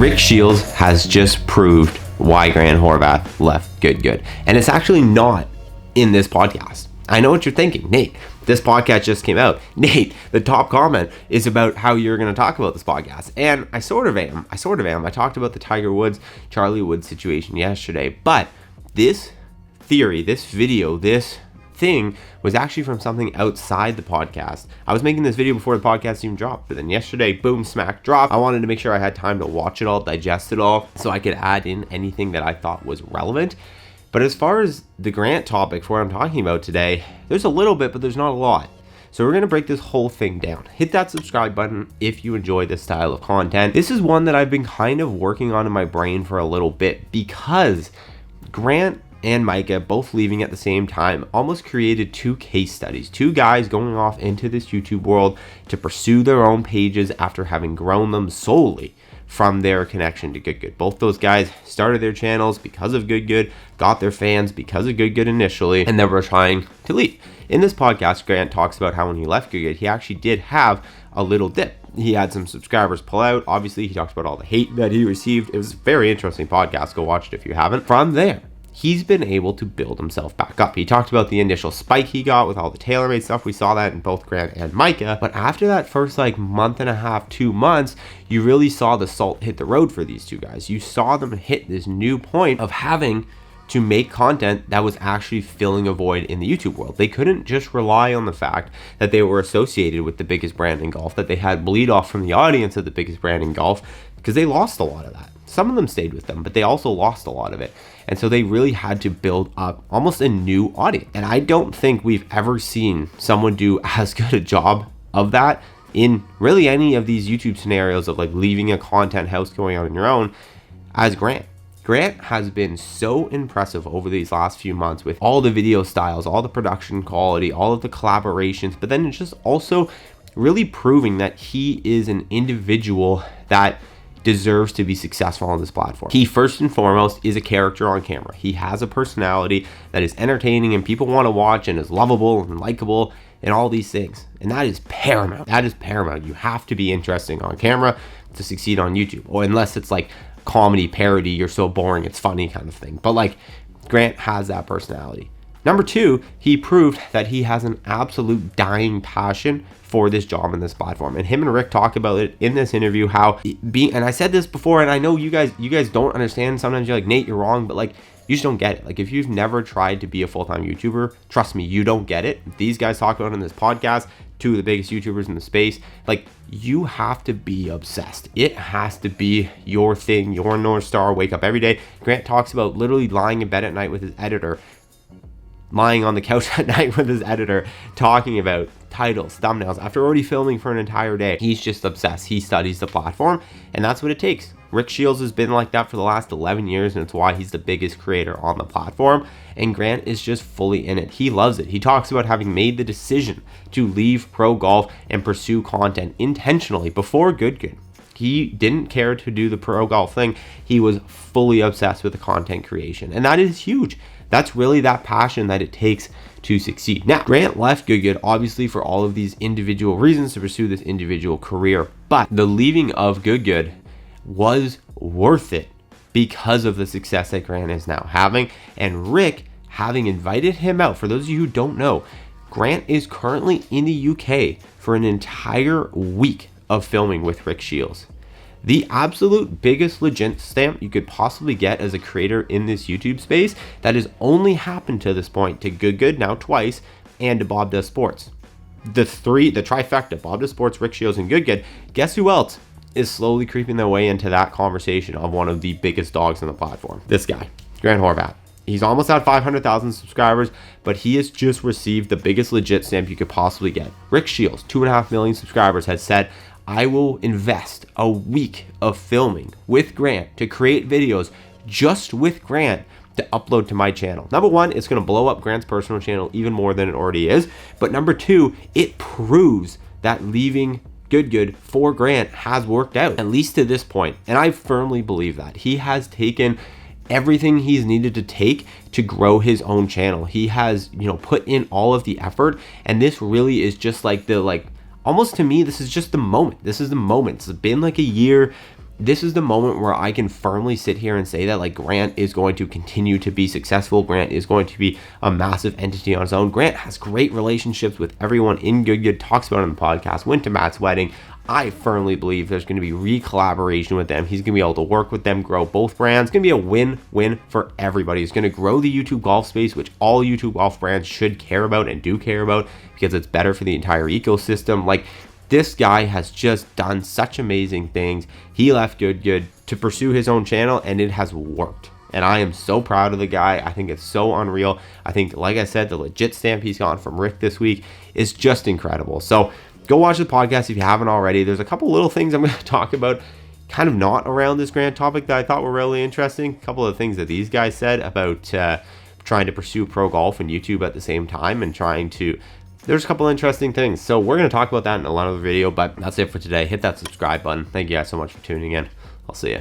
Rick Shiels has just proved why Grant Horvath left Good. And it's actually not in this podcast. I know what you're thinking, Nate. This podcast just came out. Nate, the top comment is about how you're going to talk about this podcast. And I sort of am. I talked about the Tiger Woods, Charlie Woods situation yesterday. But this theory, this video, this thing was actually from something outside the podcast. I was making this video before the podcast even dropped, but then yesterday, boom, smack, drop. I wanted to make sure I had time to watch it all, digest it all, so I could add in anything that I thought was relevant. But as far as the Grant topic for what I'm talking about today, there's a little bit, but there's not a lot. So we're going to break this whole thing down. Hit that subscribe button if you enjoy this style of content. This is one that I've been kind of working on in my brain for a little bit because Grant and Micah, both leaving at the same time, almost created two case studies. Two guys going off into this YouTube world to pursue their own pages after having grown them solely from their connection to Good. Both those guys started their channels because of Good, got their fans because of Good initially, and then were trying to leave. In this podcast, Grant talks about how when he left Good, he actually did have a little dip. He had some subscribers pull out. Obviously, he talks about all the hate that he received. It was a very interesting podcast. Go watch it if you haven't. From there, he's been able to build himself back up. He talked about the initial spike he got with all the TaylorMade stuff. We saw that in both Grant and Micah. But after that first month and a half, 2 months, you really saw the salt hit the road for these two guys. You saw them hit this new point of having to make content that was actually filling a void in the YouTube world. They couldn't just rely on the fact that they were associated with the biggest brand in golf, that they had bleed off from the audience of the biggest brand in golf, because they lost a lot of that. Some of them stayed with them, but they also lost a lot of it. And so they really had to build up almost a new audience. And I don't think we've ever seen someone do as good a job of that in really any of these YouTube scenarios of like leaving a content house, going out on your own, as Grant. Grant has been so impressive over these last few months with all the video styles, all the production quality, all of the collaborations, but then it's just also really proving that he is an individual that deserves to be successful on this platform. He first and foremost is a character on camera. He has a personality that is entertaining and people want to watch and is lovable and likable and all these things. And that is paramount. That is paramount. You have to be interesting on camera to succeed on YouTube, or unless it's like comedy parody, you're so boring it's funny kind of thing. But like Grant has that personality. Number two, he proved that he has an absolute dying passion for this job and this platform. And him and Rick talk about it in this interview, how being, and I said this before, and I know you guys don't understand. Sometimes you're like, Nate, you're wrong, but like, you just don't get it. Like, if you've never tried to be a full-time YouTuber, trust me, you don't get it. These guys talk about it in this podcast, two of the biggest YouTubers in the space. Like, you have to be obsessed. It has to be your thing, your North Star. Wake up every day. Grant talks about literally lying in bed at night with his editor, lying on the couch at night with his editor, talking about titles, thumbnails, after already filming for an entire day. He's just obsessed. He studies the platform, and that's what it takes. Rick Shiels has been like that for the last 11 years, and it's why he's the biggest creator on the platform, and Grant is just fully in it. He loves it. He talks about having made the decision to leave pro golf and pursue content intentionally before Good. He didn't care to do the pro golf thing. He was fully obsessed with the content creation, and that is huge. That's really that passion that it takes to succeed. Now, Grant left Good obviously for all of these individual reasons to pursue this individual career, but the leaving of Good was worth it because of the success that Grant is now having, and Rick having invited him out. For those of you who don't know, Grant is currently in the UK for an entire week of filming with Rick Shiels. The absolute biggest legit stamp you could possibly get as a creator in this YouTube space that has only happened to this point to Good now twice, and to Bob Does Sports. The trifecta, Bob Does Sports, Rick Shiels, and Good. Guess who else is slowly creeping their way into that conversation of one of the biggest dogs on the platform? This guy, Grant Horvath. He's almost at 500,000 subscribers, but he has just received the biggest legit stamp you could possibly get. Rick Shiels, 2.5 million subscribers, has said, I will invest a week of filming with Grant to create videos just with Grant to upload to my channel. Number one, it's going to blow up Grant's personal channel even more than it already is. But number two, it proves that leaving Good for Grant has worked out, at least to this point. And I firmly believe that. He has taken everything he's needed to take to grow his own channel. He has, put in all of the effort, and this really is just like almost to me, this is just the moment. This is the moment. It's been like a year. this is the moment where I can firmly sit here and say that like Grant is going to continue to be successful. Grant is going to be a massive entity on his own. Grant has great relationships with everyone in Good, talks about it on the podcast, went to Matt's wedding. I firmly believe there's going to be re-collaboration with them. He's going to be able to work with them, grow both brands. It's going to be a win-win for everybody. It's going to grow the YouTube golf space, which all YouTube golf brands should care about and do care about, because it's better for the entire ecosystem. Like, this guy has just done such amazing things. He left Good to pursue his own channel, and it has worked. And I am so proud of the guy. I think it's so unreal. I think, like I said, the legit stamp he's gotten from Rick this week is just incredible. So go watch the podcast if you haven't already. There's a couple little things I'm going to talk about, kind of not around this Grant topic, that I thought were really interesting. A couple of things that these guys said about trying to pursue pro golf and YouTube at the same time, and there's a couple interesting things. So we're going to talk about that in another video, but that's it for today. Hit that subscribe button. Thank you guys so much for tuning in. I'll see you.